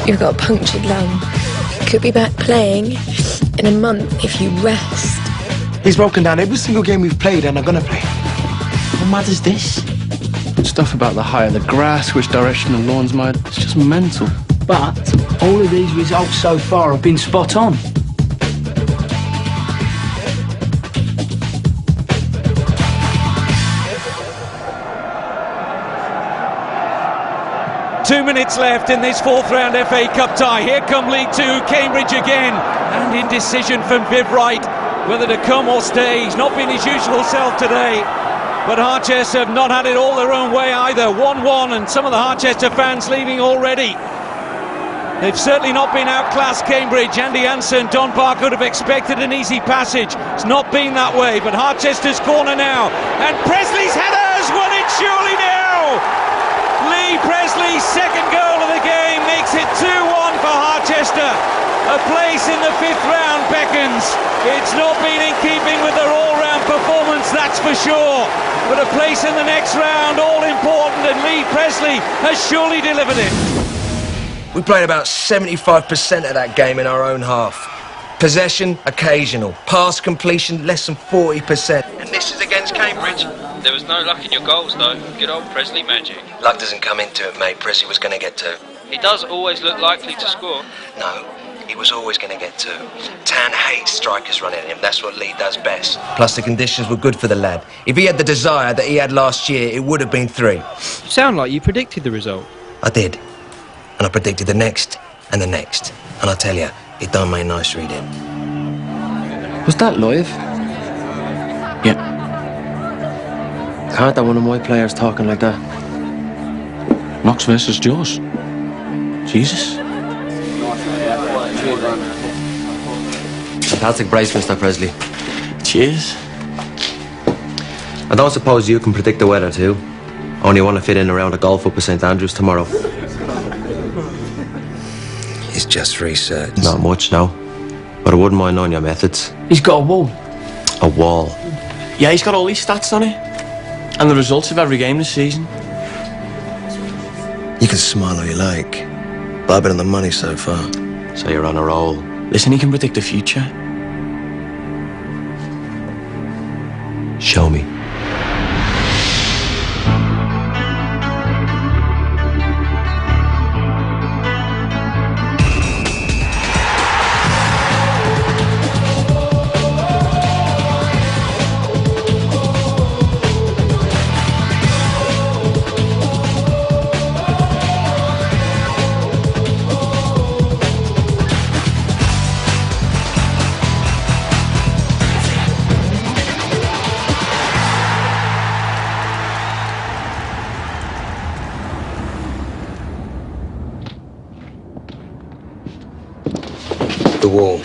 You've got a punctured lung. Could be back playing in a month if you rest. He's broken down every single game we've played and are gonna play. How mad is this? Stuff about the height of the grass, which direction the lawn's mowed. It's just mental. But all of these results so far have been spot on. Two minutes left in this fourth round FA Cup tie. Here come League Two, Cambridge again. And indecision from Viv Wright, whether to come or stay. He's not been his usual self today. But Harchester have not had it all their own way either. 1-1 and some of the Harchester fans leaving already. They've certainly not been outclassed, Cambridge. Andy Hansen, Don Parker would have expected an easy passage. It's not been that way, but Harchester's corner now. And Presley's header has won it surely now! Lee Presley's second goal of the game makes it 2-1 for Harchester. A place in the fifth round beckons. It's not been in keeping with their all-round performance, that's for sure. But a place in the next round, all important, and Lee Presley has surely delivered it. We played about 75% of that game in our own half. Possession, occasional. Pass completion, less than 40%. And this is against Cambridge. There was no luck in your goals, though. Good old Presley magic. Luck doesn't come into it, mate. Presley was going to get two. He does always look likely to score. No, he was always going to get two. Tan hates strikers running at him. That's what Lee does best. Plus, the conditions were good for the lad. If he had the desire that he had last year, it would have been three. You sound like you predicted the result. I did. And I predicted the next and the next. And I tell you, it done me nice reading. Was that live? Yeah. Can't that one of my players talking like that? Knox versus Jaws. Jesus. Fantastic brace, Mr. Presley. Cheers. I don't suppose you can predict the weather too? Only want to fit in around a golf up at St Andrews tomorrow. It's just research. Not much, no. But I wouldn't mind knowing your methods. He's got a wall. A wall? Yeah, he's got all these stats on it. And the results of every game this season. You can smile all you like, but I've been on the money so far. So you're on a roll. Listen, he can predict the future. Show me. The wall.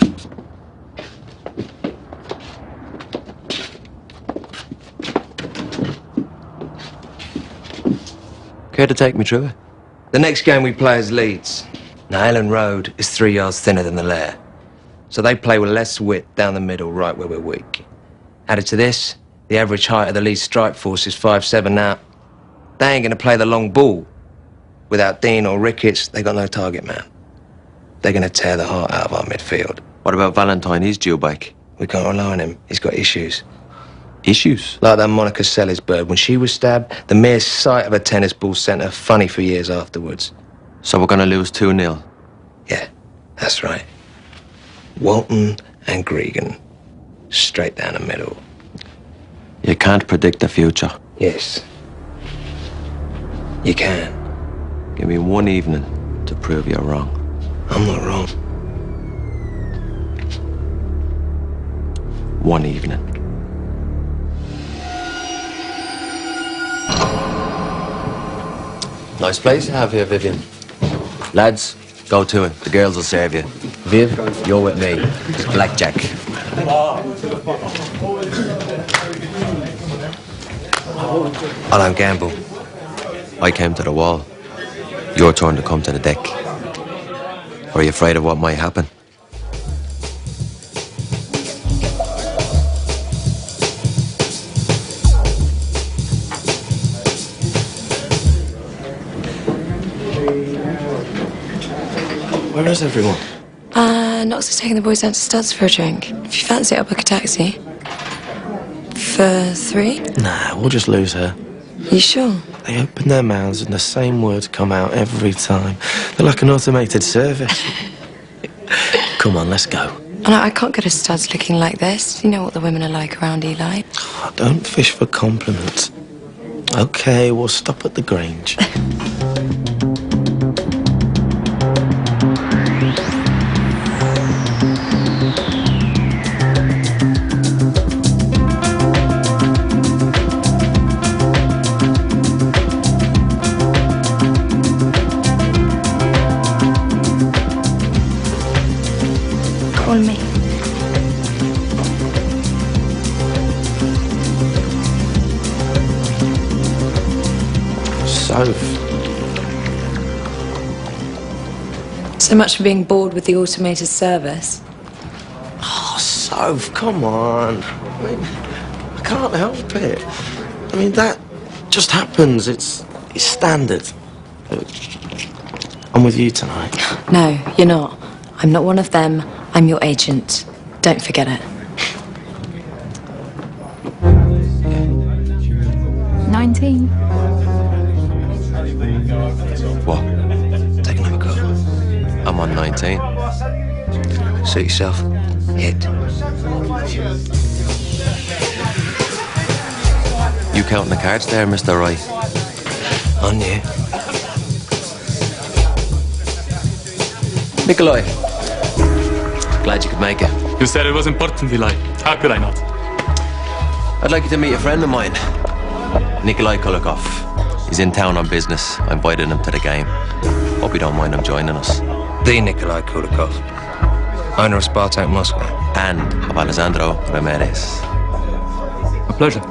Care to take me through it? The next game we play is Leeds. Now, Ellen Road is 3 yards thinner than the Lair. So they play with less width down the middle, right where we're weak. Added to this, the average height of the Leeds strike force is 5'7" now. They ain't gonna play the long ball. Without Dean or Ricketts, they got no target man. They're gonna tear the heart out of our midfield. What about Valentine? He's due back. We can't rely on him. He's got issues. Issues? Like that Monica Seles bird. When she was stabbed, the mere sight of a tennis ball sent her funny for years afterwards. So we're gonna lose 2-0? Yeah, that's right. Walton and Gregan. Straight down the middle. You can't predict the future. Yes. You can. Give me one evening to prove you're wrong. I'm not wrong. One evening. Nice place you have here, Vivian. Lads, go to it. The girls will serve you. Viv, you're with me. It's blackjack. I don't gamble. I came to the wall. Your turn to come to the deck. Are you afraid of what might happen? Where is everyone? Knox is taking the boys down to Studs for a drink. If you fancy it, I'll book a taxi. For 3? Nah, we'll just lose her. You sure? They open their mouths and the same words come out every time. They're like an automated service. Come on, let's go. Oh, no, I can't go to Studs looking like this. You know what the women are like around Eli. Oh, don't fish for compliments. Okay, we'll stop at the Grange. Call me. So much for being bored with the automated service. Oh, Soph, come on. I can't help it. I mean, that just happens. It's standard. I'm with you tonight. No, you're not. I'm not one of them. I'm your agent. Don't forget it. 19. What? Take another go. I'm on 19. Suit yourself. Hit. You counting the cards there, Mr. Roy? On you. Nikolai. Glad you could make it. You said it was important, Eli. How could I not? I'd like you to meet a friend of mine, Nikolai Kulikov. He's in town on business. I invited him to the game. Hope you don't mind him joining us. The Nikolai Kulikov, owner of Spartak Moscow. And of Alessandro Ramirez. A pleasure.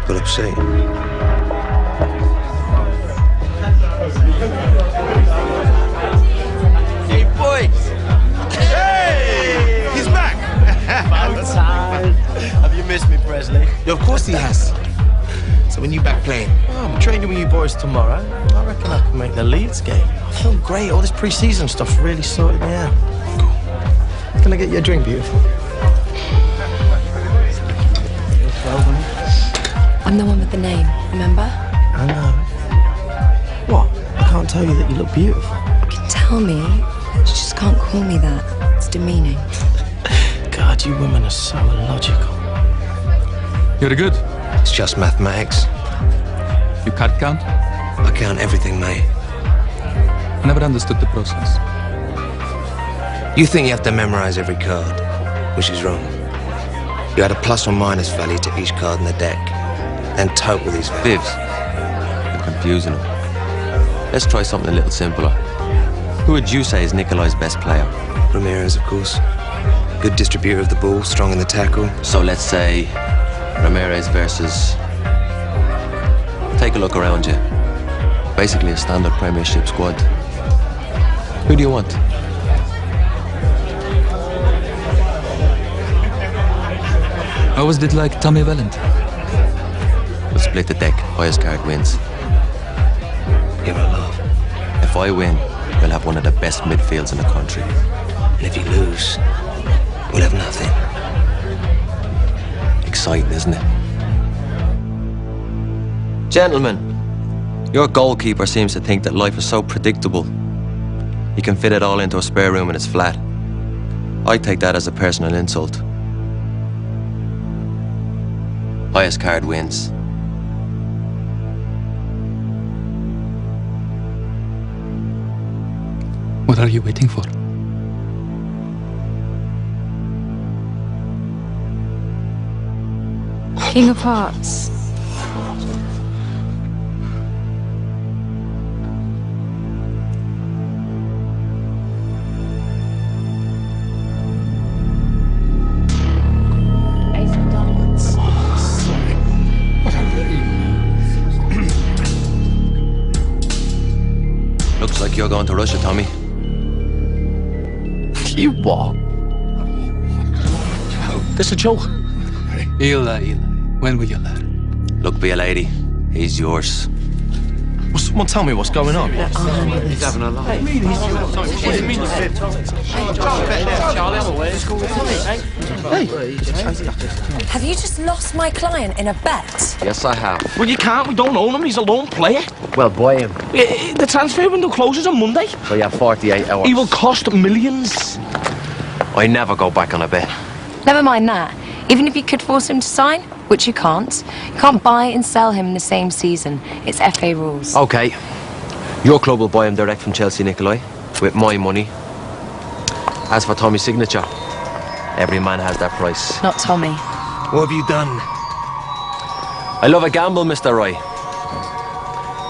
Pull up seat. Hey, boys! Hey! He's back! About time. Have you missed me, Presley? Yeah, of course he has. So when you back playing? Oh, I'm training with you boys tomorrow. I reckon I can make the Leeds game. I feel great. All this pre-season stuff really sorted me out. Cool. Can I get you a drink, beautiful? I'm the one with the name, remember? I know. What? I can't tell you that you look beautiful. You can tell me, but you just can't call me that. It's demeaning. God, you women are so illogical. You're good. It's just mathematics. You can't count? I count everything, mate. I never understood the process. You think you have to memorize every card, which is wrong. You add a plus or minus value to each card in the deck, then total these Vivs. You're confusing him. Let's try something a little simpler. Who would you say is Nikolai's best player? Ramirez, of course. Good distributor of the ball, strong in the tackle. So let's say Ramirez versus... Take a look around you. Basically a standard Premiership squad. Who do you want? I always did like Tommy Valent. We'll split the deck. Highest card wins. Give her a laugh. If I win, we'll have one of the best midfields in the country. And if you lose, we'll have nothing. Exciting, isn't it? Gentlemen, your goalkeeper seems to think that life is so predictable. He can fit it all into a spare room in his flat. I take that as a personal insult. Highest card wins. What are you waiting for? King of Hearts. Ace of Diamonds. Looks like you're going to Russia, Tommy. You what? That's a joke. Eli, when will you learn? Look, be a lady. He's yours. Well, someone tell me what's going on. He's having a laugh. Have you just lost my client in a bet? Yes, I have. Well, you can't. We don't own him. He's a lone player. Well, buy him. The transfer window closes on Monday. So you have 48 hours. He will cost millions. I never go back on a bet. Never mind that. Even if you could force him to sign, which you can't buy and sell him in the same season. It's FA rules. Okay. Your club will buy him direct from Chelsea, Nikolai, with my money. As for Tommy's signature, every man has their price. Not Tommy. What have you done? I love a gamble, Mr. Roy.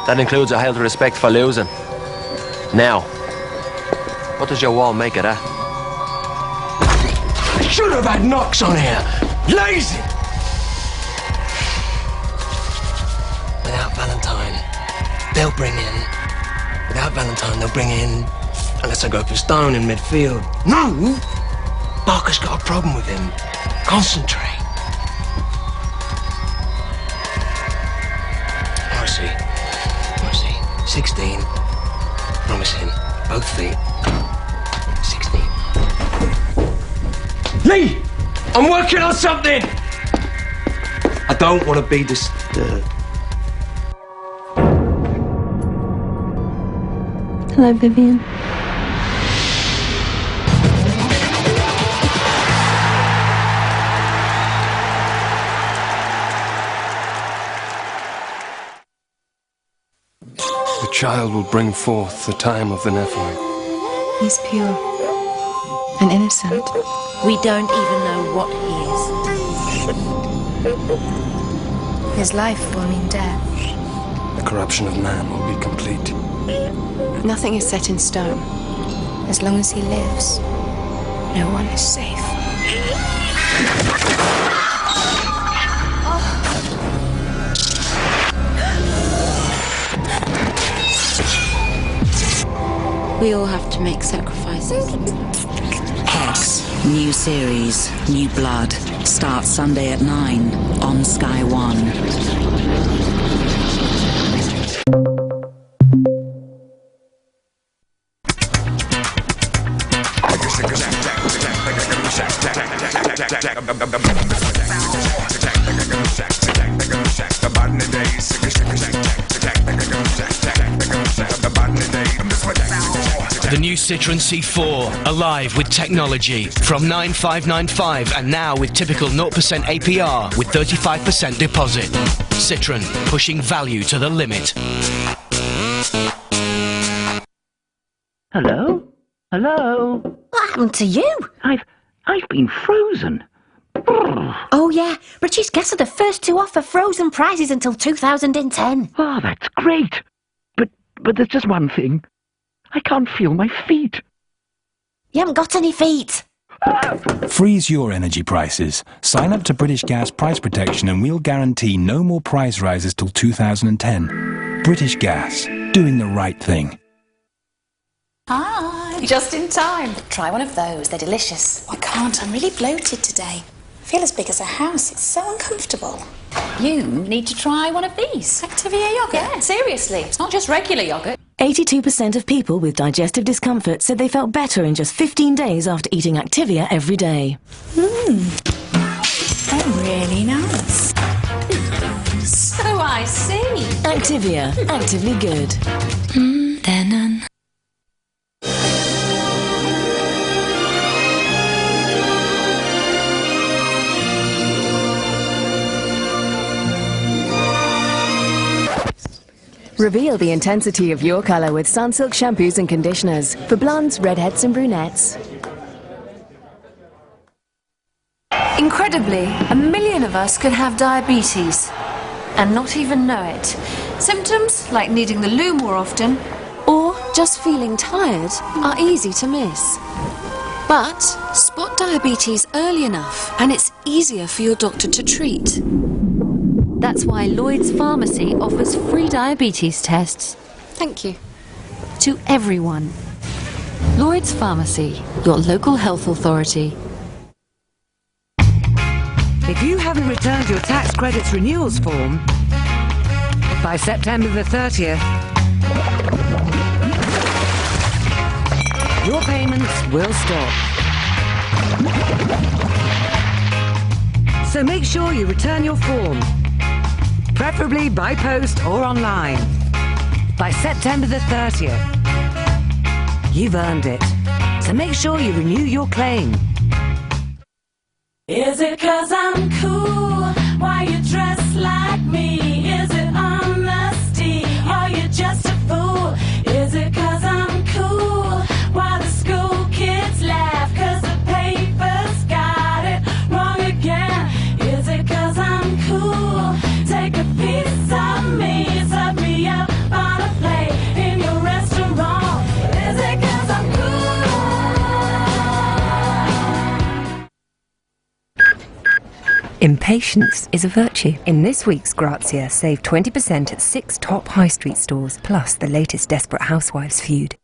That includes a healthy respect for losing. Now, what does your wall make of that? I should have had knocks on here. Lazy! Without Valentine, they'll bring in. Without Valentine, they'll bring in. Unless I go for Stone in midfield. No! Barker's got a problem with him. Concentrate. Morrissey. 16. Promising. Both feet. 16. Lee! I'm working on something! I don't want to be disturbed. Hello, Vivian. The child will bring forth the time of the Nephilim. He's pure and innocent. We don't even know what he is. His life will mean death. The corruption of man will be complete. Nothing is set in stone. As long as he lives, no one is safe. We all have to make sacrifices. Hex, new series, new blood. Starts Sunday at 9 on Sky One. The new Citroën C4, alive with technology. From 9,595 and now with typical 0% APR with 35% deposit. Citroën, pushing value to the limit. Hello? Hello? What happened to you? I've been frozen. Oh yeah, British Gas are the first to offer frozen prices until 2010. Oh, that's great. But there's just one thing. I can't feel my feet. You haven't got any feet. Freeze your energy prices. Sign up to British Gas Price Protection and we'll guarantee no more price rises till 2010. British Gas, doing the right thing. Hi. Just in time. Try one of those. They're delicious. I can't. I'm really bloated today. I feel as big as a house. It's so uncomfortable. You need to try one of these. Activia yogurt. Yeah, seriously. It's not just regular yogurt. 82% of people with digestive discomfort said they felt better in just 15 days after eating Activia every day. They're really nice. So I see. Activia, actively good. They're none. Reveal the intensity of your colour with Sunsilk shampoos and conditioners for blondes, redheads and brunettes. Incredibly, 1 million of us could have diabetes and not even know it. Symptoms like needing the loo more often or just feeling tired are easy to miss. But spot diabetes early enough and it's easier for your doctor to treat. That's why Lloyd's Pharmacy offers free diabetes tests. Thank you. To everyone. Lloyd's Pharmacy, your local health authority. If you haven't returned your tax credits renewals form by September the 30th, your payments will stop. So make sure you return your form, preferably by post or online, by September the 30th. You've earned it, so make sure you renew your claim. Is it 'cause I'm cool? Why you dress like me? Is it honesty? Are you just a fool? Is it 'cause I'm cool? Why the school kids laugh? 'Cause the paper's got it wrong again. Is it 'cause I'm cool? Take a piece of me, serve me up on a plate in your restaurant. Is it 'cause I'm cool? Impatience is a virtue. In this week's Grazia, save 20% at 6 top high street stores, plus the latest Desperate Housewives feud.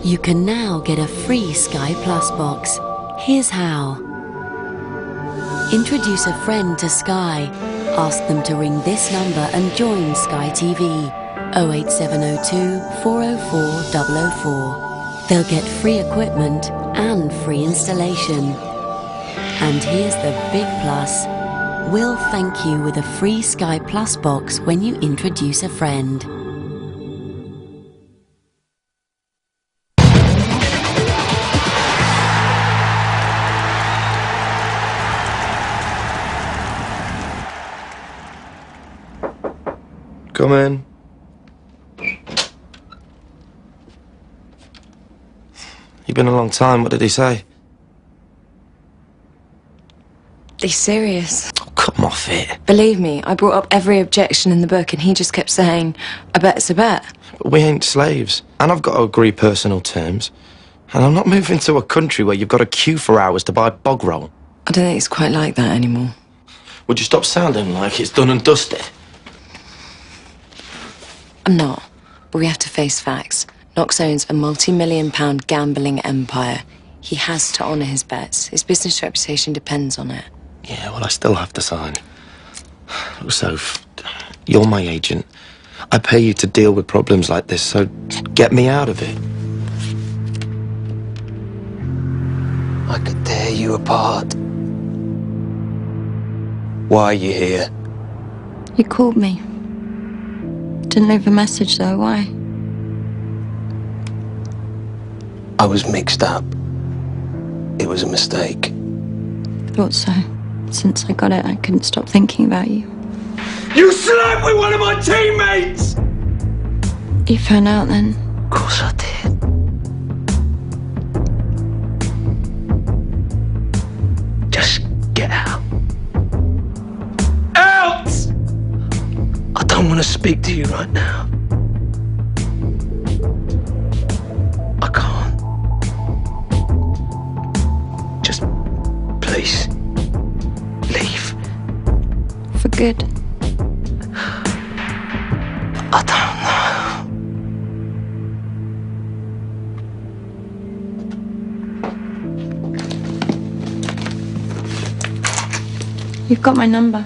You can now get a free Sky Plus box. Here's how. Introduce a friend to Sky. Ask them to ring this number and join Sky TV. 08702 404 004. They'll get free equipment and free installation. And here's the big plus. We'll thank you with a free Sky Plus box when you introduce a friend. Come in. You've been a long time. What did he say? He's serious. Oh, come off it. Believe me, I brought up every objection in the book and he just kept saying, a bet's a bet. We ain't slaves. And I've got to agree personal terms. And I'm not moving to a country where you've got to queue for hours to buy bog roll. I don't think it's quite like that anymore. Would you stop sounding like it's done and dusted? I'm not, but we have to face facts. Knox owns a multi-million-pound gambling empire. He has to honour his bets. His business reputation depends on it. Yeah, well, I still have to sign. So, you're my agent. I pay you to deal with problems like this, so get me out of it. I could tear you apart. Why are you here? You called me. Didn't leave a message though, why? I was mixed up. It was a mistake. Thought so. Since I got it, I couldn't stop thinking about you. You slept with one of my teammates! You found out then? Of course I did. Just get out. Out! I don't want to speak to you right now. I can't. Just, please, leave. For good. I don't know. You've got my number.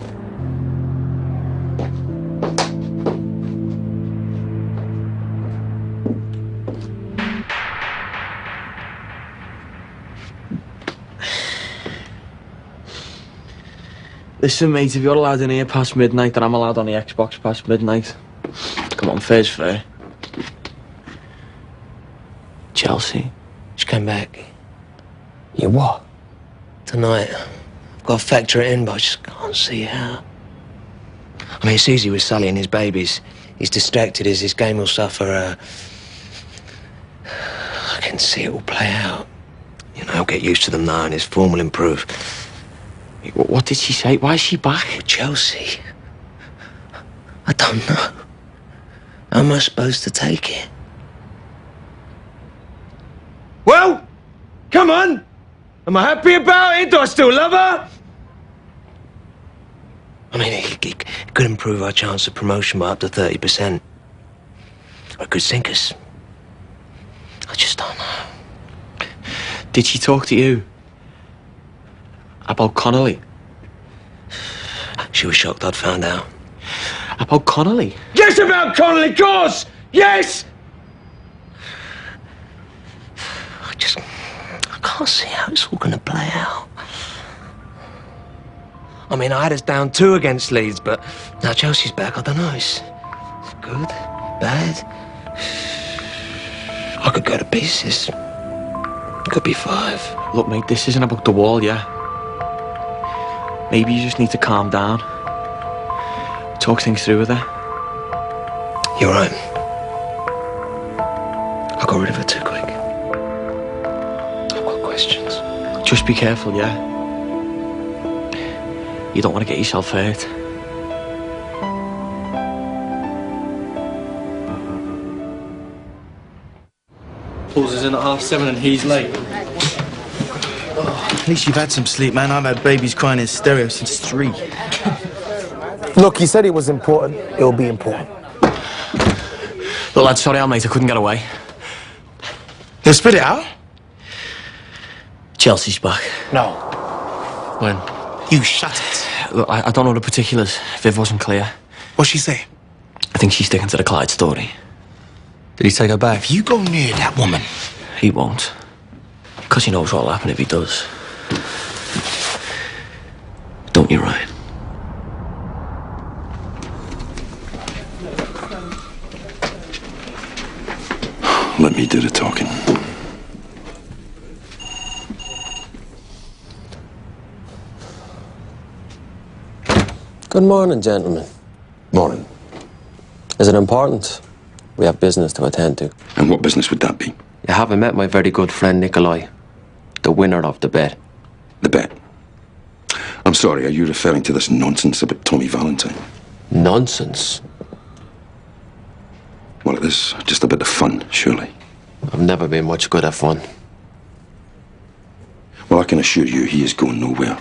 Listen, mate, if you're allowed in here past midnight, then I'm allowed on the Xbox past midnight. Come on, fair's fair. Chelsea, she came back. You what? Tonight. I've got to factor it in, but I just can't see how. I mean, it's easy with Sully and his babies. He's distracted as his game will suffer. I can see it will play out. You know, he'll get used to them now and his form will improve. What did she say? Why is she back? Chelsea. I don't know. How am I supposed to take it? Well, come on. Am I happy about it? Do I still love her? I mean, it could improve our chance of promotion by up to 30%. Or it could sink us. I just don't know. Did she talk to you about Connolly? She was shocked I'd found out. About Connolly? Yes, about Connolly, of course! Yes! I can't see how it's all going to play out. I mean, I had us down 2 against Leeds, but now Chelsea's back. I don't know. It's good, bad. I could go to pieces. Could be 5. Look, mate, this isn't about the wall, yeah? Maybe you just need to calm down. Talk things through with her. You're right. I got rid of her too quick. I've got questions. Just be careful, yeah? You don't want to get yourself hurt. Paul's is in at 7:30 and he's late. At least you've had some sleep, man. I've had babies crying in stereo since 3. Look, he said it was important. It'll be important. Look, lad, sorry, mate, I couldn't get away. They'll spit it out? Chelsea's back. No. When? You shut it. Look, I don't know the particulars. Viv wasn't clear. What's she say? I think she's sticking to the Clyde story. Did he take her back? If you go near that woman... He won't. Because he knows what'll happen if he does. Don't you, Ryan? Let me do the talking. Good morning, gentlemen. Morning. Is it important? We have business to attend to. And what business would that be? You haven't met my very good friend Nikolai, the winner of the bet. The bet? I'm sorry, are you referring to this nonsense about Tommy Valentine? Nonsense? Well, it is just a bit of fun, surely. I've never been much good at fun. Well, I can assure you he is going nowhere.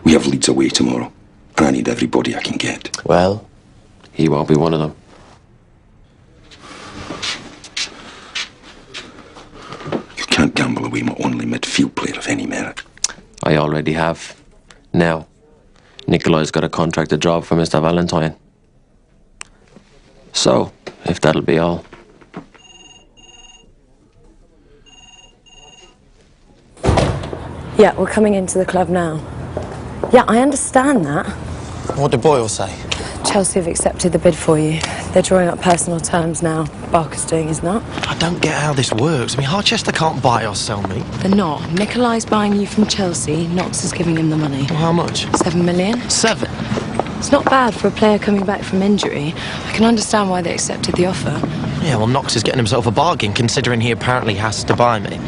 We have Leeds away tomorrow, and I need everybody I can get. Well, he won't be one of them. You can't gamble away my only midfield player of any merit. I already have. Now, Nikolai's got a contracted job for Mr. Valentine. So, if that'll be all. Yeah, we're coming into the club now. Yeah, I understand that. What did Boyle say? Chelsea have accepted the bid for you. They're drawing up personal terms now. Barker's doing his nut. I don't get how this works. I mean, Harchester can't buy or sell me. They're not. Nikolai's buying you from Chelsea. Knox is giving him the money. Well, how much? 7 million. 7? It's not bad for a player coming back from injury. I can understand why they accepted the offer. Yeah, well, Knox is getting himself a bargain, considering he apparently has to buy me.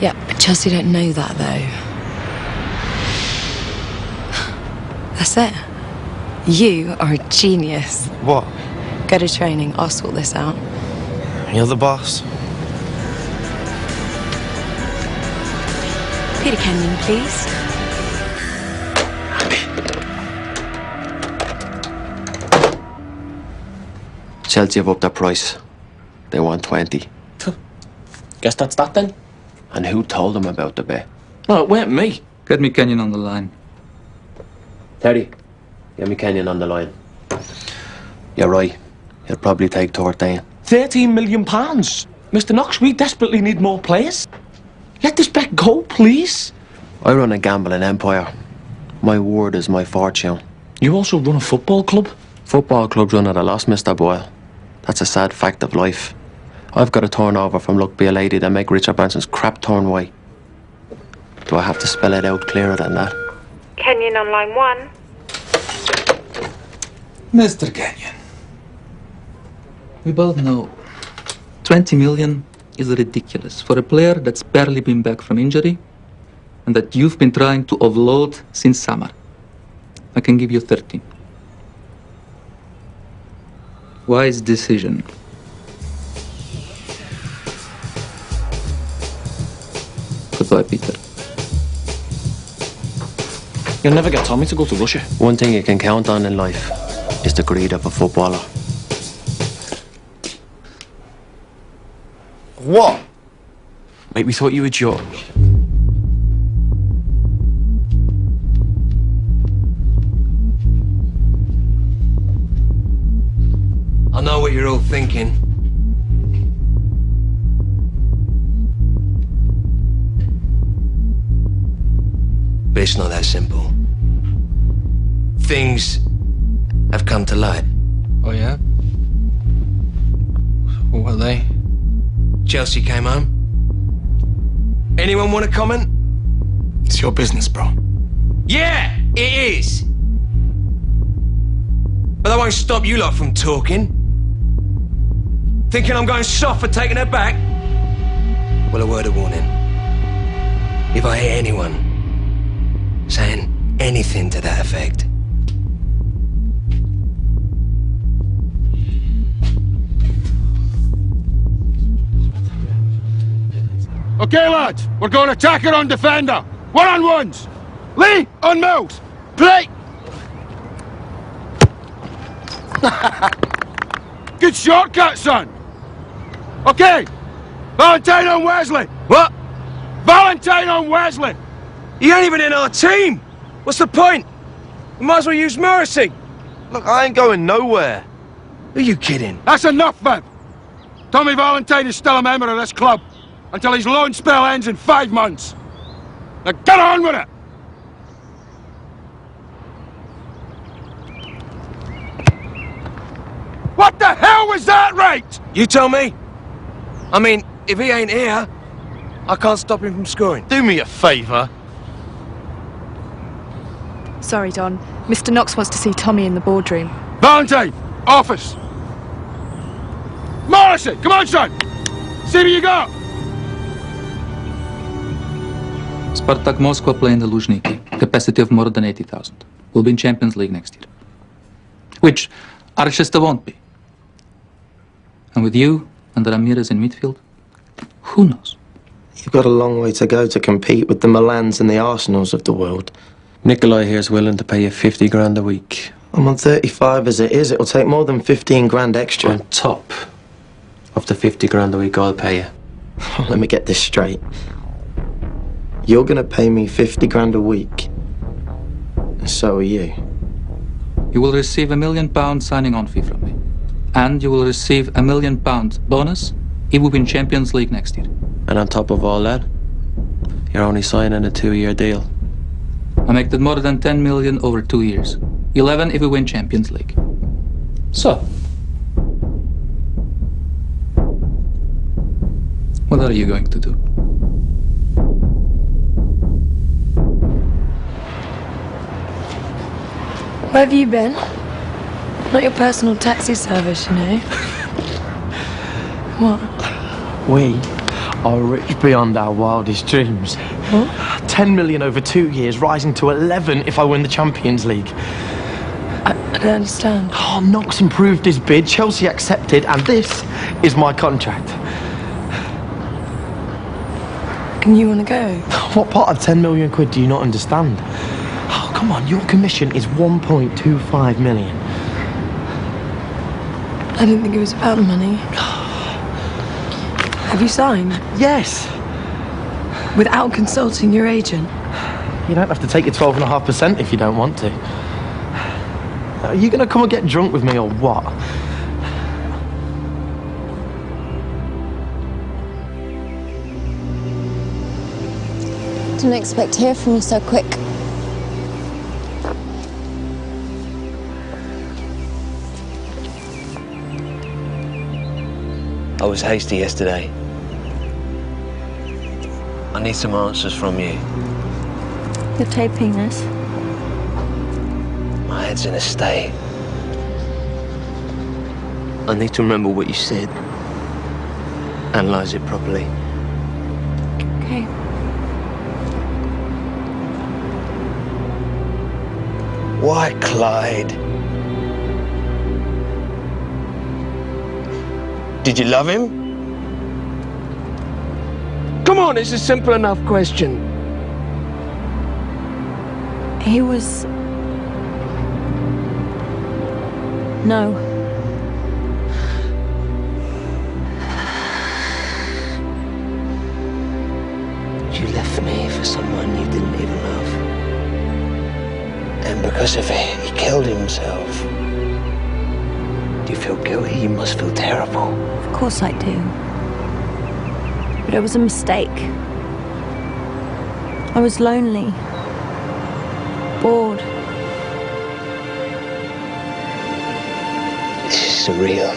Yeah, but Chelsea don't know that, though. That's it. You are a genius. What? Go to training. I'll sort this out. You're the boss. Peter Kenyon, please. Chelsea have upped their price. They want 20. Guess that's that then? And who told them about the bet? No, it weren't me. Get me Kenyon on the line. Terry, get me Kenyon on the line. You're right. He'll probably take 13. £13 million. Mr. Knox, we desperately need more players. Let this bet go, please. I run a gambling empire. My word is my fortune. You also run a football club? Football clubs run at a loss, Mr. Boyle. That's a sad fact of life. I've got a turnover from luck be a lady that make Richard Branson's crap turn white. Do I have to spell it out clearer than that? Kenyon on line 1. Mr. Kenyon, we both know 20 million is ridiculous for a player that's barely been back from injury and that you've been trying to offload since summer. I can give you 13. Wise decision. Goodbye, Peter. You'll never get Tommy to go to Russia. One thing you can count on in life is the greed of a footballer. What? Mate, we thought you were joking. I know what you're all thinking. But it's not that simple. Things have come to light. Oh, yeah? What are they? Chelsea came home. Anyone want to comment? It's your business, bro. Yeah, it is. But that won't stop you lot from talking. Thinking I'm going soft for taking her back? Well, a word of warning. If I hear anyone saying anything to that effect, Okay, lads, we're going attacker on defender. One-on-ones. Lee on Mills. Play. Good shortcut, son. Okay. Valentine on Wesley. What? Valentine on Wesley. He ain't even in our team. What's the point? We might as well use Morrissey. Look, I ain't going nowhere. Are you kidding? That's enough, Viv. Tommy Valentine is still a member of this club until his loan spell ends in 5 months. Now get on with it! What the hell was that, right? You tell me. I mean, if he ain't here, I can't stop him from scoring. Do me a favour. Sorry, Don. Mr. Knox wants to see Tommy in the boardroom. Valentine, office. Morrissey, come on, son. See what you got. Spartak Moscow play in the Luzhniki. Capacity of more than 80,000. We'll be in Champions League next year. Which Archester won't be. And with you and Ramirez in midfield, who knows? You've got a long way to go to compete with the Milans and the Arsenals of the world. Nikolai here's willing to pay you 50 grand a week. I'm on 35 as it is. It'll take more than 15 grand extra. On top of the 50 grand a week I'll pay you. Let me get this straight. You're gonna pay me 50 grand a week. And so are you. You will receive £1 million signing on fee from me. And you will receive £1 million bonus if we win Champions League next year. And on top of all that, you're only signing a 2-year deal. I make that more than 10 million over 2 years. 11 if we win Champions League. So, what are you going to do? Where have you been? Not your personal taxi service, you know. What? We are rich beyond our wildest dreams. What? 10 million over 2 years, rising to 11 if I win the Champions League. I don't understand. Oh, Knox improved his bid, Chelsea accepted, and this is my contract. And you want to go? What part of 10 million quid do you not understand? Oh, come on, your commission is 1.25 million. I didn't think it was about the money. Have you signed? Yes. Without consulting your agent? You don't have to take your 12.5% if you don't want to. Are you going to come and get drunk with me or what? Didn't expect to hear from you so quick. I was hasty yesterday. I need some answers from you. You're taping this. My head's in a state. I need to remember what you said. Analyze it properly. Okay. Why, Clyde? Did you love him? Come on, it's a simple enough question. He was... No. You left me for someone you didn't even love. And because of it, he killed himself. Do you feel guilty? You must feel terrible. Of course I do. But it was a mistake. I was lonely. bored. This is surreal.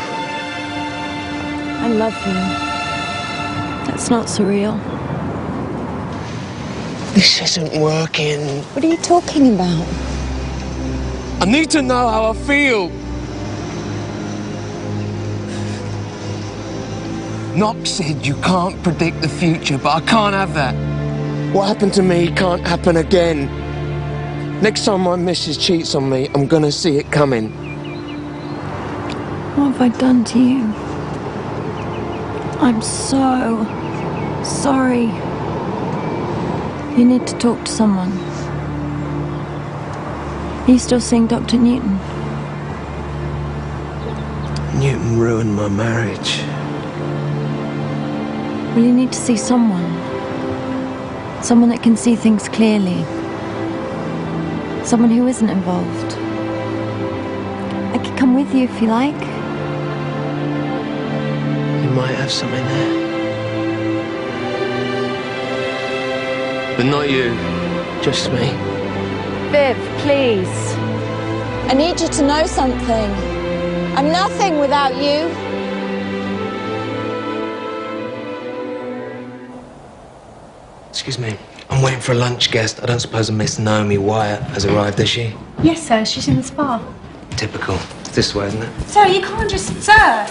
I love you. That's not surreal. This isn't working. What are you talking about? I need to know how I feel. Knox said you can't predict the future, but I can't have that. What happened to me can't happen again. Next time my missus cheats on me, I'm gonna see it coming. What have I done to you? I'm so sorry. You need to talk to someone. Are you still seeing Dr. Newton? Newton ruined my marriage. Well, you need to see someone. Someone that can see things clearly. Someone who isn't involved. I could come with you if you like. You might have something there. But not you. Just me. Viv, please. I need you to know something. I'm nothing without you. Excuse me. I'm waiting for a lunch guest. I don't suppose Miss Naomi Wyatt has arrived, has she? Yes, sir. She's in the spa. Typical. It's this way, isn't it? Sir, you can't just... Sir!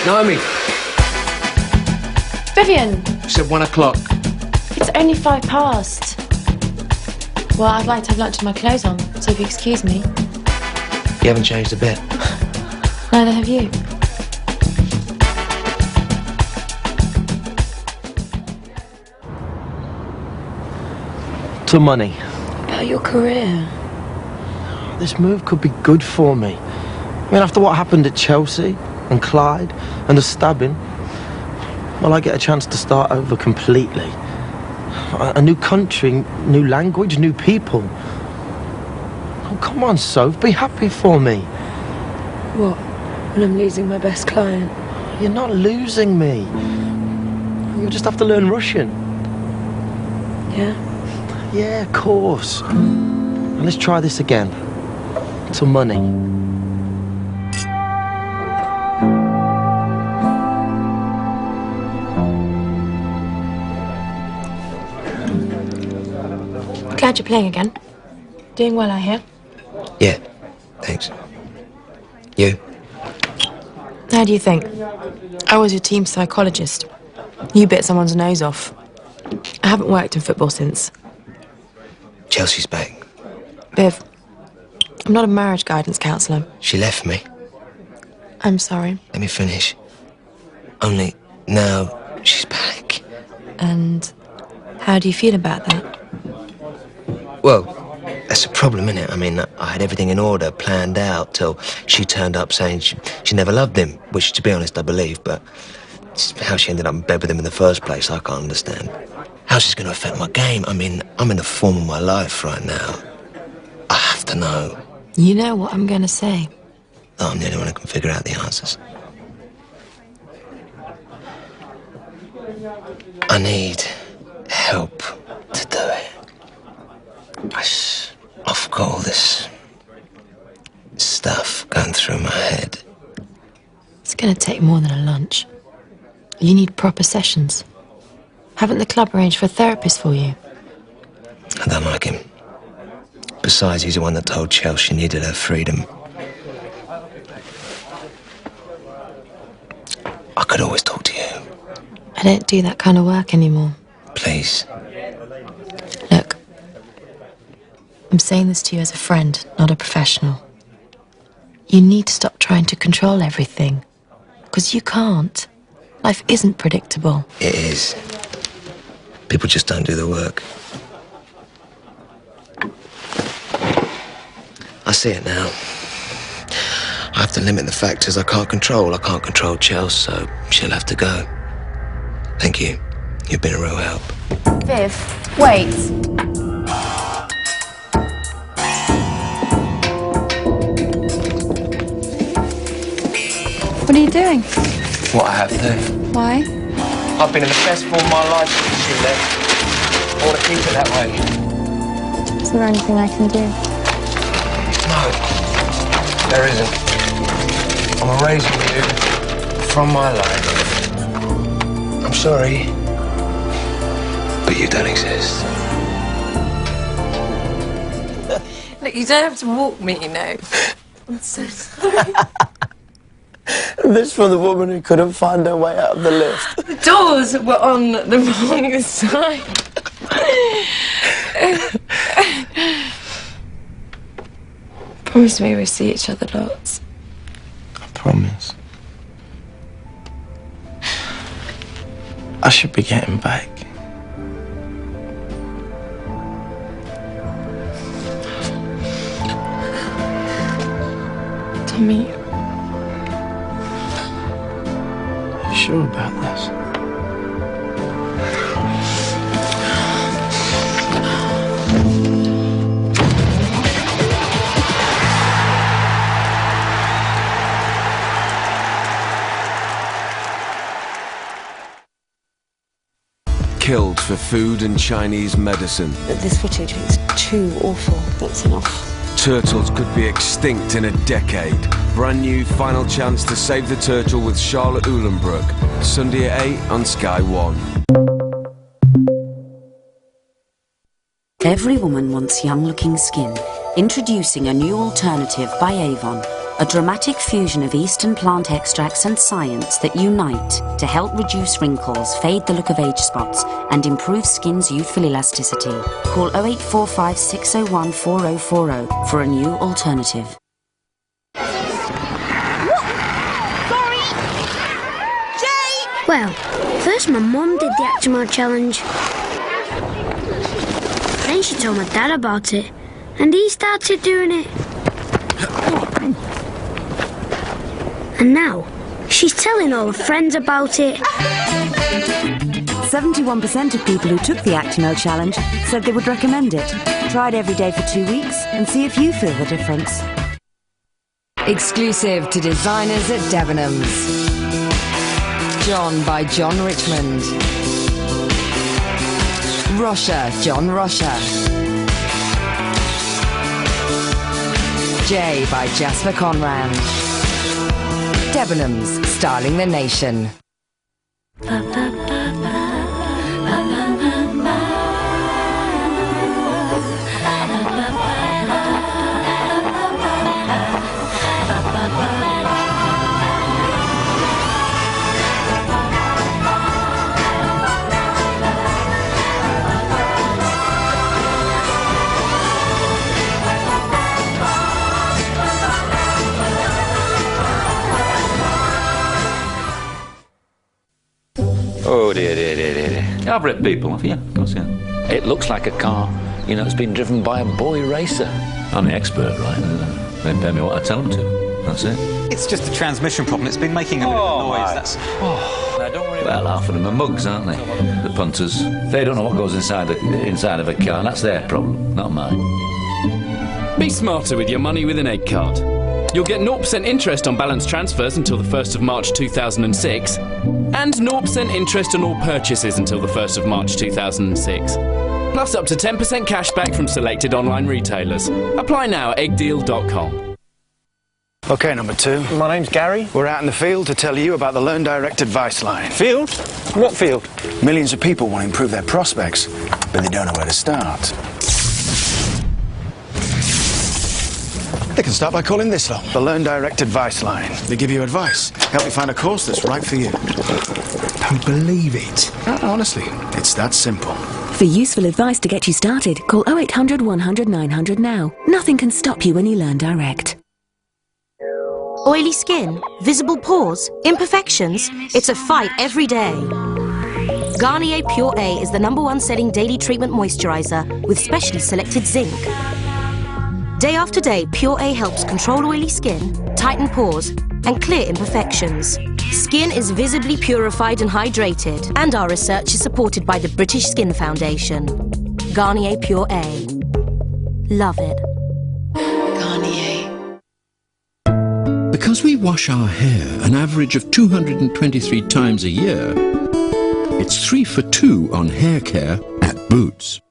Naomi! Vivian! She said 1 o'clock. It's only 5 past. Well, I'd like to have lunch with my clothes on, so if you excuse me. You haven't changed a bit. Neither have you. To money. About your career. This move could be good for me. I mean, after what happened at Chelsea and Clyde and the stabbing, well, I get a chance to start over completely. A new country, new language, new people. Oh, come on, Soph, be happy for me. What? When I'm losing my best client? You're not losing me. You'll just have to learn Russian. Yeah? Yeah, of course. And let's try this again. To money. Glad you're playing again. Doing well, I hear. Yeah, thanks. You? How do you think? I was your team psychologist. You bit someone's nose off. I haven't worked in football since. Chelsea's back. Viv, I'm not a marriage guidance counsellor. She left me. I'm sorry. Let me finish. Only now she's back. And how do you feel about that? Well, that's a problem, innit? I mean, I had everything in order, planned out, till she turned up saying she never loved him, which, to be honest, I believe, but how she ended up in bed with him in the first place, I can't understand. How's this going to affect my game? I mean, I'm in the form of my life right now. I have to know. You know what I'm going to say. that I'm the only one who can figure out the answers. I need help to do it. I've got all this stuff going through my head. It's going to take more than a lunch. You need proper sessions. Haven't the club arranged for a therapist for you? I don't like him. Besides, he's the one that told Chelsea she needed her freedom. I could always talk to you. I don't do that kind of work anymore. Please. Look, I'm saying this to you as a friend, not a professional. You need to stop trying to control everything. Because you can't. Life isn't predictable. It is. People just don't do the work. I see it now. I have to limit the factors I can't control. I can't control Chelsea, so she'll have to go. Thank you. You've been a real help. Viv, wait. What are you doing? What I have to. Why? I've been in the best form of my life since you left. I want to keep it that way. Is there anything I can do? No, there isn't. I'm erasing you from my life. I'm sorry, but you don't exist. Look, you don't have to walk me, you know. I'm so sorry. This from the woman who couldn't find her way out of the lift. The doors were on the wrong side. Promise me we'll see each other lots. I promise. I should be getting back. Tommy. Are you sure about this? Killed for food and Chinese medicine. This footage is too awful. That's enough. Turtles could be extinct in a decade. Brand new Final Chance to Save the Turtle with Charlotte Uhlenbrook. Sunday at 8 on Sky 1. Every woman wants young-looking skin. Introducing a new alternative by Avon. A dramatic fusion of Eastern plant extracts and science that unite to help reduce wrinkles, fade the look of age spots, and improve skin's youthful elasticity. Call 0845 601 4040 for a new alternative. Sorry! Jake! Well, first my mum did the Actimel challenge. Then she told my dad about it, and he started doing it. And now, she's telling all her friends about it. 71% of people who took the Actimel challenge said they would recommend it. Try it every day for 2 weeks and see if you feel the difference. Exclusive to designers at Debenhams. John by John Richmond. Rocha, John Rocha. Jay by Jasper Conran. Debenhams, styling the nation. Oh dear, dear, dear, dear, dear. I've read people, have you? Of course, yeah. It looks like a car, you know, it's been driven by a boy racer. I'm the expert, right? They pay me what I tell them to. That's it. It's just a transmission problem. It's been making a bit of noise. That's. Now, don't worry. Well, half of them are mugs, aren't they? The punters. They don't know what goes inside of a car. That's their problem, not mine. Be smarter with your money with an egg card. You'll get 0% interest on balance transfers until the 1st of March 2006, and 0% interest on all purchases until the 1st of March 2006. Plus up to 10% cash back from selected online retailers. Apply now at eggdeal.com. Okay, number 2. My name's Gary. We're out in the field to tell you about the Learn Direct Advice Line. Field? What field? Millions of people want to improve their prospects, but they don't know where to start. They can start by calling this lot, the Learn Direct Advice Line. They give you advice, help you find a course that's right for you. Don't believe it. Honestly, it's that simple. For useful advice to get you started, call 0800 100 900 now. Nothing can stop you when you learn direct. Oily skin, visible pores, imperfections. It's a fight every day. Garnier Pure A is the #1 selling daily treatment moisturizer with specially selected zinc. Day after day, Pure A helps control oily skin, tighten pores, and clear imperfections. Skin is visibly purified and hydrated, and our research is supported by the British Skin Foundation. Garnier Pure A. Love it. Garnier. The Because we wash our hair an average of 223 times a year, it's 3 for 2 on hair care at Boots.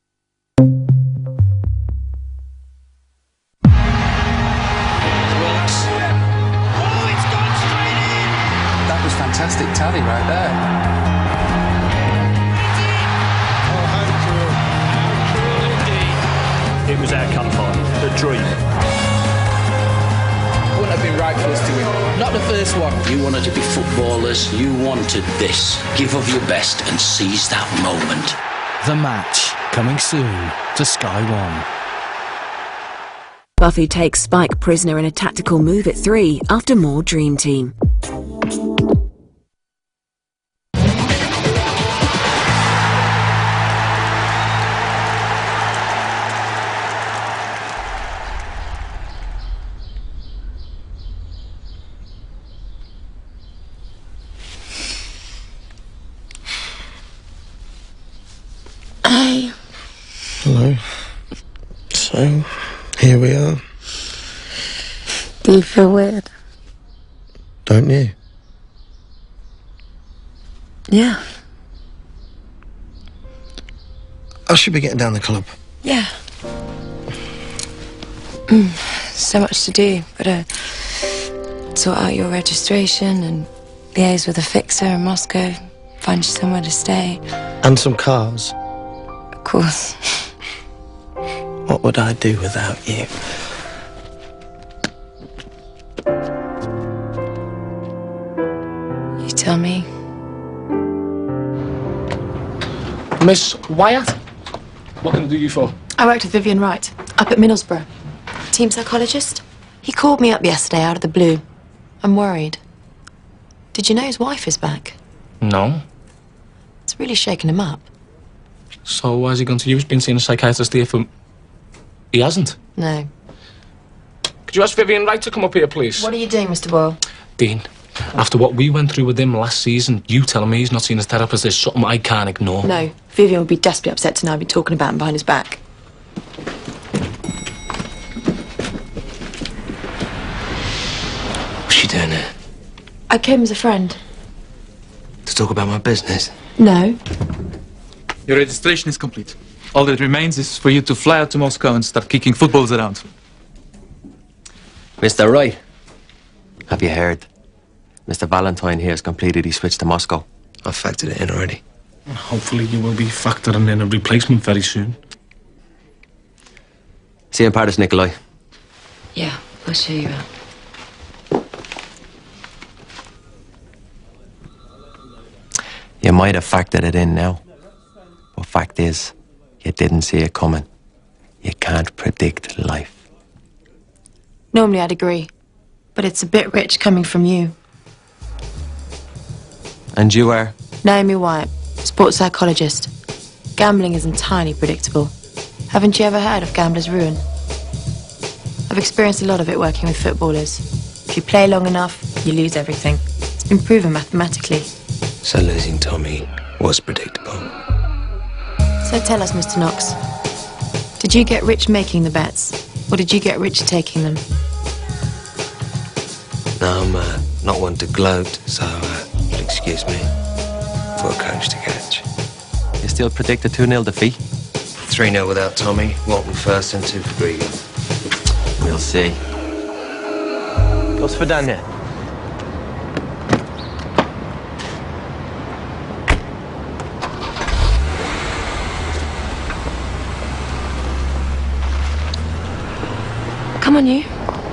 That was fantastic tally right there. It was our comfort, the dream. Wouldn't have been right close to him. Not the first one. You wanted to be footballers. You wanted this. Give of your best and seize that moment. The Match, coming soon to Sky One. Buffy takes Spike prisoner in a tactical move at 3 after more Dream Team. Hi. Hello. So, here we are. Do you feel weird? Don't you? Yeah. I should be getting down the club. Yeah. So much to do. Gotta sort out your registration and liaise with a fixer in Moscow. Find you somewhere to stay. And some cars. Of course. What would I do without you? You tell me. Miss Wyatt? What can I do you for? I worked with Vivian Wright, up at Middlesbrough. Team psychologist. He called me up yesterday out of the blue. I'm worried. Did you know his wife is back? No. It's really shaken him up. So why has he gone to you? He's been seeing a psychiatrist here for... He hasn't. No. Could you ask Vivian Wright to come up here, please? What are you doing, Mr. Boyle? Dean, after what we went through with him last season, you telling me he's not seen his therapist is something I can't ignore. No. Vivian would be desperately upset to know I'd be talking about him behind his back. What's she doing there? I came as a friend. To talk about my business? No. Your registration is complete. All that remains is for you to fly out to Moscow and start kicking footballs around. Mr. Wright, have you heard? Mr. Valentine here has completed his switch to Moscow. I've factored it in already. Hopefully you will be factoring in a replacement very soon. See you in Paris, Nikolai. Yeah, I'll show you out. You might have factored it in now. But fact is, you didn't see it coming. You can't predict life. Normally I'd agree. But it's a bit rich coming from you. And you are? Naomi Wyatt, sports psychologist. Gambling is entirely predictable. Haven't you ever heard of gambler's ruin? I've experienced a lot of it working with footballers. If you play long enough, you lose everything. It's been proven mathematically. So losing Tommy was predictable. So tell us, Mr. Knox. Did you get rich making the bets? Or did you get rich taking them? No, I'm not one to gloat, so you'll excuse me for a coach to catch. You still predict a 2-0 defeat? 3-0 without Tommy, Walton first and 2 for Grego. We'll see. What's for Daniel? Come on, you.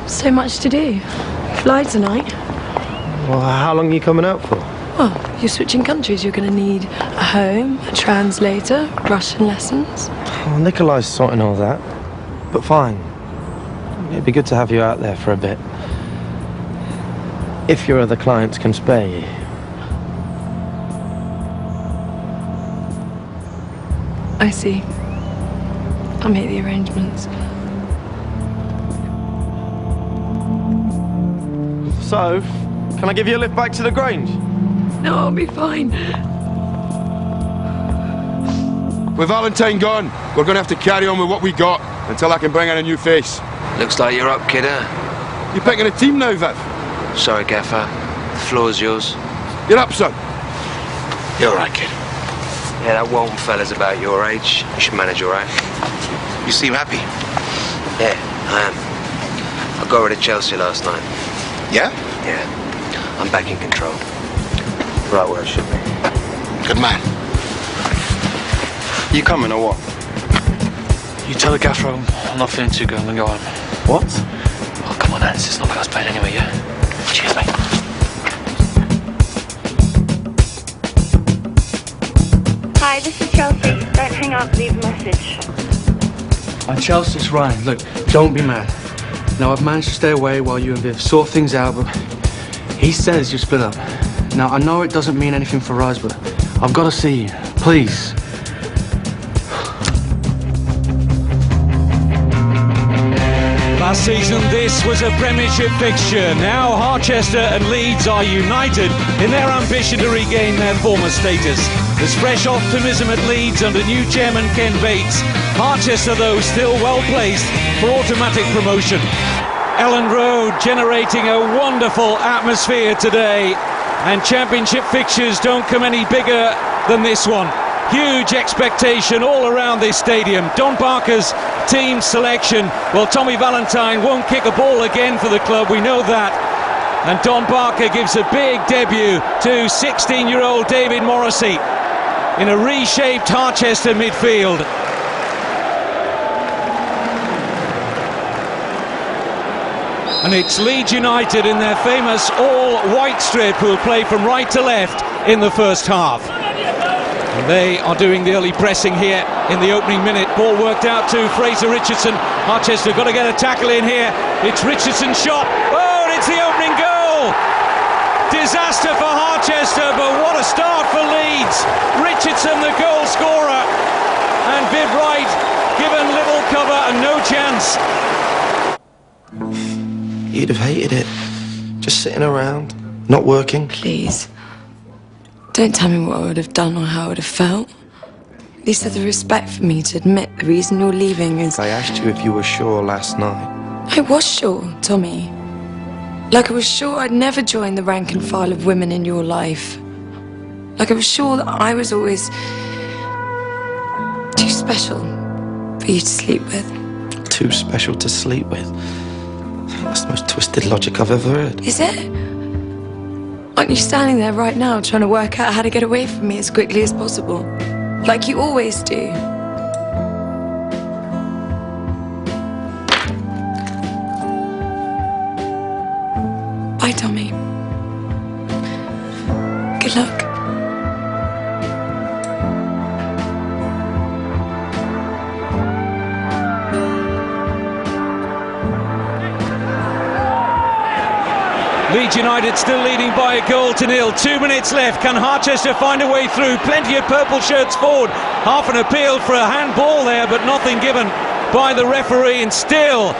So much to do. Fly tonight. Well, how long are you coming out for? Well, you're switching countries. You're going to need a home, a translator, Russian lessons. Oh, Nikolai's sorting all that. But fine. It'd be good to have you out there for a bit. If your other clients can spare you. I see. I'll make the arrangements. So, can I give you a lift back to the Grange? No, I'll be fine. With Valentine gone, we're going to have to carry on with what we got until I can bring in a new face. Looks like you're up, kidder. You're picking a team now, Viv? Sorry, Gaffer. The floor's yours. Get up, son. You're all right, kid. Yeah, that Walton fella's about your age. You should manage all right. You seem happy. Yeah, I am. I got rid of Chelsea last night. Yeah? Yeah. I'm back in control. Right where I should be. Good man. You coming or what? You tell the gaffer I'm not feeling too good and go home. What? Oh, come on, Hans. It's not like I was paid anyway, yeah? Cheers, mate. Hi, this is Chelsea. Don't hang up, leave a message. Hi, Chelsea, it's Ryan. Look, don't be mad. Now, I've managed to stay away while you and Viv sort things out, but he says you split up. Now, I know it doesn't mean anything for us, but I've got to see you. Please. Last season, this was a Premiership fixture. Now Harchester and Leeds are united in their ambition to regain their former status. There's fresh optimism at Leeds under new chairman Ken Bates. Harchester, though, still well placed for automatic promotion. Elland Road generating a wonderful atmosphere today, and Championship fixtures don't come any bigger than this one. Huge expectation all around this stadium. Don Parker's team selection. Well, Tommy Valentine won't kick a ball again for the club, we know that. And Don Parker gives a big debut to 16-year-old David Morrissey in a reshaped Harchester midfield. And it's Leeds United in their famous all-white strip who will play from right to left in the first half. And they are doing the early pressing here in the opening minute. Ball worked out to Fraser Richardson. Harchester got to get a tackle in here. It's Richardson's shot. Oh, and it's the opening goal! Disaster for Harchester, but what a start for Leeds. Richardson, the goal scorer, and Viv Wright given little cover and no chance. You'd have hated it. Just sitting around, not working. Please. Don't tell me what I would have done or how I would have felt. At least have the respect for me to admit the reason you're leaving is... I asked you if you were sure last night. I was sure, Tommy. Like I was sure I'd never join the rank and file of women in your life. Like I was sure that I was always too special for you to sleep with. Too special to sleep with? That's the most twisted logic I've ever heard. Is it? Aren't you standing there right now trying to work out how to get away from me as quickly as possible? Like you always do. Bye, Tommy. Good luck. Leeds United still leading by 1-0. 2 minutes left. Can Harchester find a way through? Plenty of purple shirts forward. Half an appeal for a handball there, but nothing given by the referee. And still,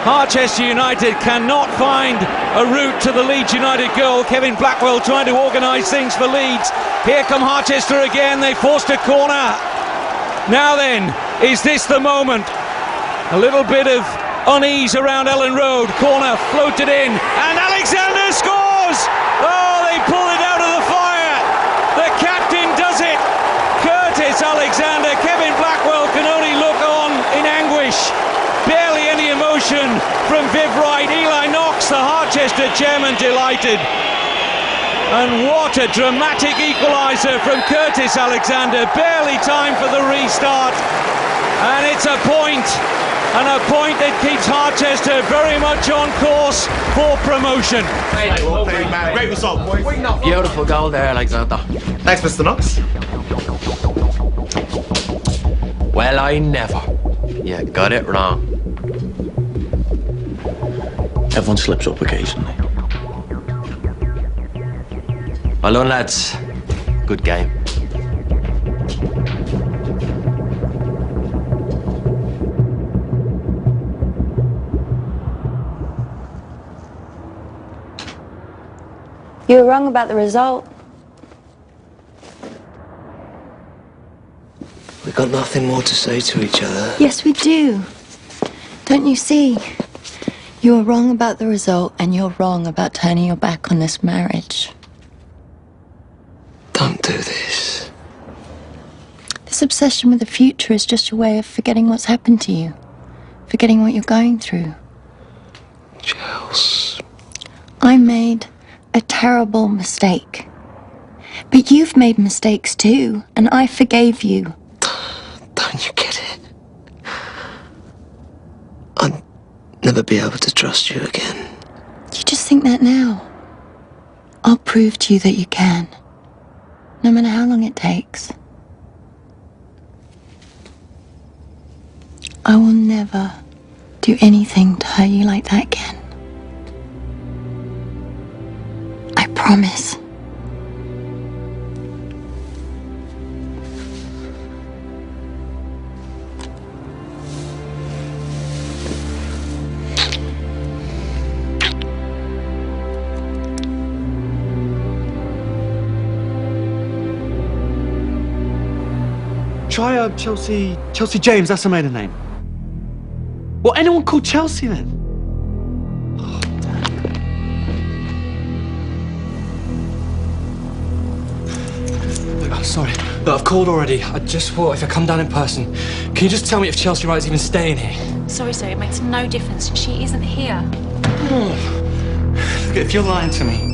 Harchester United cannot find a route to the Leeds United goal. Kevin Blackwell trying to organise things for Leeds. Here come Harchester again. They forced a corner. Now then, is this the moment? A little bit of unease around Elland Road. Corner floated in, and Alexander scores! Oh, they pull it out of the fire. The captain does it. Curtis Alexander. Kevin Blackwell can only look on in anguish. Barely any emotion from Viv Wright. Eli Knox, the Harchester chairman, delighted. And what a dramatic equaliser from Curtis Alexander. Barely time for the restart. And it's a point. And a point that keeps Harchester very much on course for promotion. Great result, boys. Beautiful goal there, Alexander. Thanks, Mr. Knox. Well, I never. You got it wrong. Everyone slips up occasionally. Well done, lads. Good game. You were wrong about the result. We've got nothing more to say to each other. Yes, we do. Don't you see? You were wrong about the result, and you're wrong about turning your back on this marriage. Don't do this. This obsession with the future is just your way of forgetting what's happened to you. Forgetting what you're going through. Chels. I made a terrible mistake. But you've made mistakes too, and I forgave you. Don't you get it? I'll never be able to trust you again. You just think that now. I'll prove to you that you can. No matter how long it takes. I will never do anything to hurt you like that again. I promise. Try Chelsea James, that's her maiden name. Well, anyone called Chelsea then? Look, I'm sorry. Look, I've called already. I just thought if I come down in person, can you just tell me if Chelsea Wright's even staying here? Sorry, sir, it makes no difference. She isn't here. Look, if you're lying to me.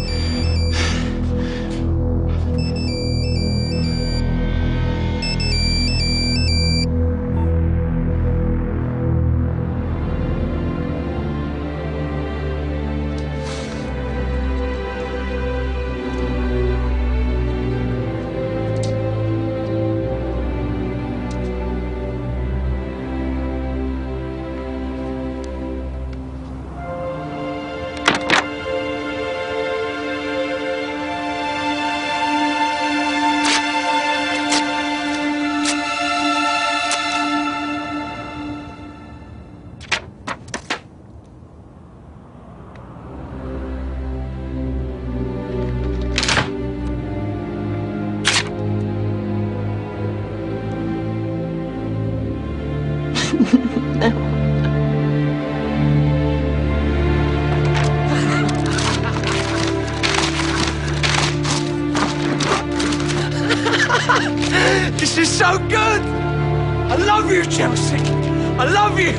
This is so good! I love you, Chelsea! I love you!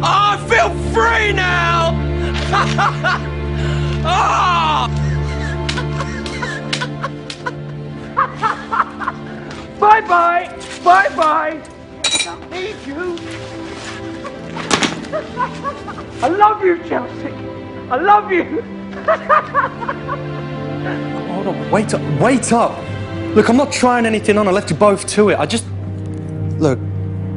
Oh, I feel free now! Oh! Bye-bye! Bye-bye! I don't need you! I love you, Chelsea! I love you! Hold on, wait up, wait up! Look, I'm not trying anything on, I left you both to it. Look,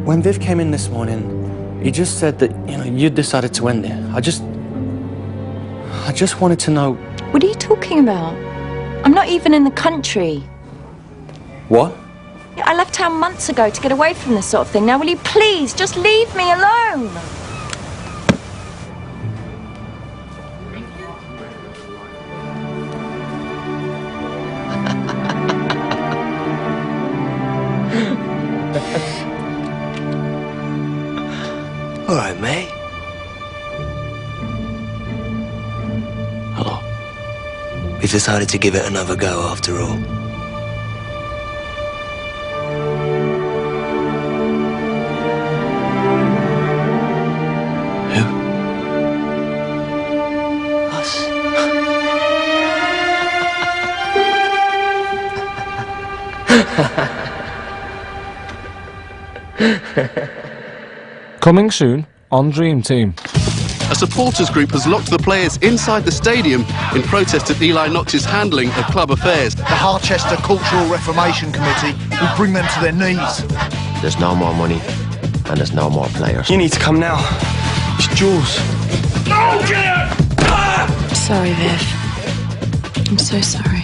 when Viv came in this morning, he just said that, you decided to end it. I just wanted to know... What are you talking about? I'm not even in the country. What? I left town months ago to get away from this sort of thing. Now, will you please just leave me alone? All right, mate. Hello. We've decided to give it another go after all. Who? Us. Coming soon on Dream Team. A supporters group has locked the players inside the stadium in protest at Eli Knox's handling of club affairs. The Harchester Cultural Reformation Committee will bring them to their knees. There's no more money, and there's no more players. You need to come now. It's Jules. Sorry, Viv. I'm so sorry.